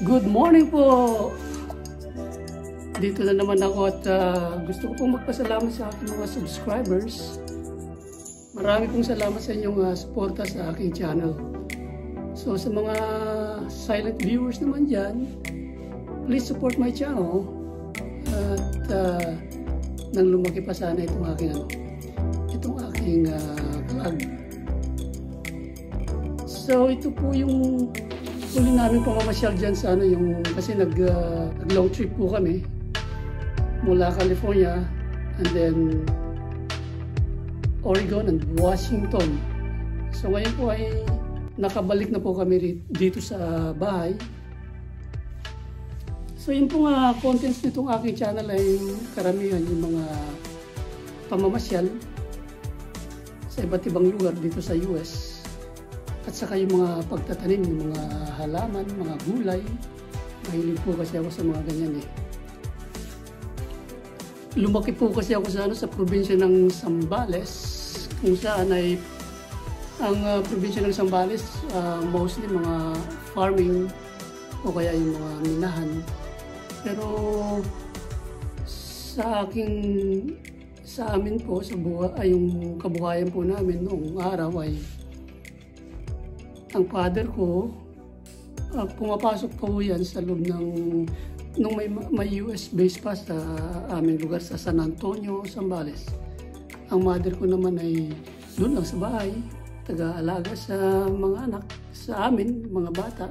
Good morning po! Dito na naman ako at gusto ko pong magpasalamat sa aking mga subscribers. Marami pong salamat sa inyong suporta sa aking channel. So sa mga silent viewers naman dyan, please support my channel. At nang lumaki pa sana itong aking vlog. So ito po yung huli namin pamamasyal dyan sa kasi nag-long trip po kami mula California and then Oregon and Washington. So ngayon po ay nakabalik na po kami dito sa bahay. So yun po nga contents nitong aking channel ay karamihan yung mga pamamasyal sa iba't ibang lugar dito sa US. At saka yung mga pagtatanim, yung mga halaman, mga gulay. Mahilig po kasi ako sa mga ganyan eh. Lumaki po kasi ako sa probinsya ng Zambales, kung saan ay ang probinsya ng Zambales mostly mga farming o kaya yung mga minahan. Pero sa amin po, yung kabuhayan po namin noong araw ay ang father ko, pumapasok po yan sa loob nung may US base pa sa aming lugar sa San Antonio, Zambales. Ang mother ko naman ay doon lang sa bahay, taga-alaga sa mga anak, sa amin, mga bata.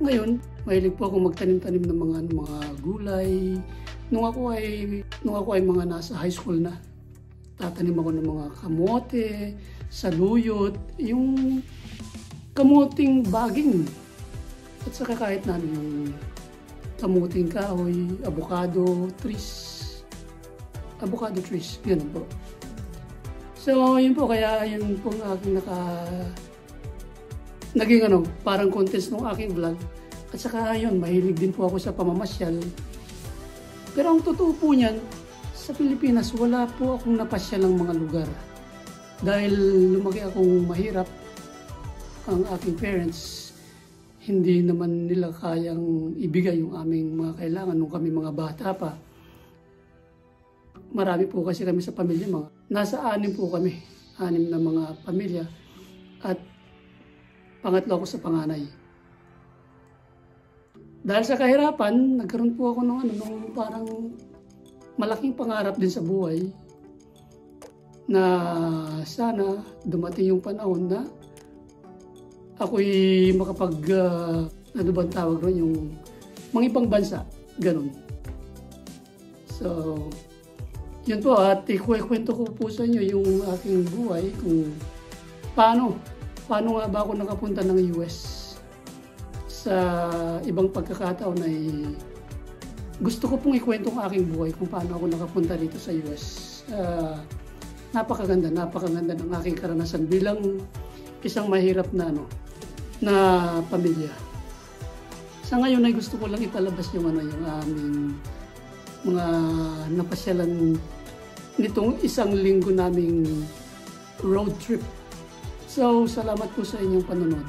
Ngayon, mahilig po ako magtanim-tanim ng mga gulay. Nung ako ay mga nasa high school na, tatanim ako ng mga kamote, saluyot, yung kamuting baging. At saka kahit namin yung kamuting kahoy, avocado trees, yun po. So yun po, kaya yun po ang aking naging parang contest ng aking vlog. At saka yun, mahilig din po ako sa pamamasyal. Pero ang totoo po niyan, sa Pilipinas, wala po akong napasyal ng mga lugar. Dahil lumaki akong mahirap, ang aking parents, hindi naman nila kayang ibigay yung aming mga kailangan nung kami mga bata pa. Marami po kasi kami sa pamilya, nasa 6 po kami, 6 na mga pamilya. At pangatlo ako sa panganay. Dahil sa kahirapan, nagkaroon po ako ng parang malaking pangarap din sa buhay na sana dumating yung panahon na ako'y ano bang tawag ron, yung mga ibang bansa, ganun. So, yun po, at ikukwento ko po sa inyo yung aking buhay kung paano nga ba ako nakapunta ng US. Sa ibang pagkakataon ay gusto ko pong ikwento ang aking buhay kung paano ako nakapunta dito sa US. Napakaganda ng aking karanasan bilang isang mahirap na pamilya. Sa ngayon ay gusto ko lang ipalabas yung aming mga napasyalan nitong 1 linggo naming road trip. So, salamat po sa inyong panonood.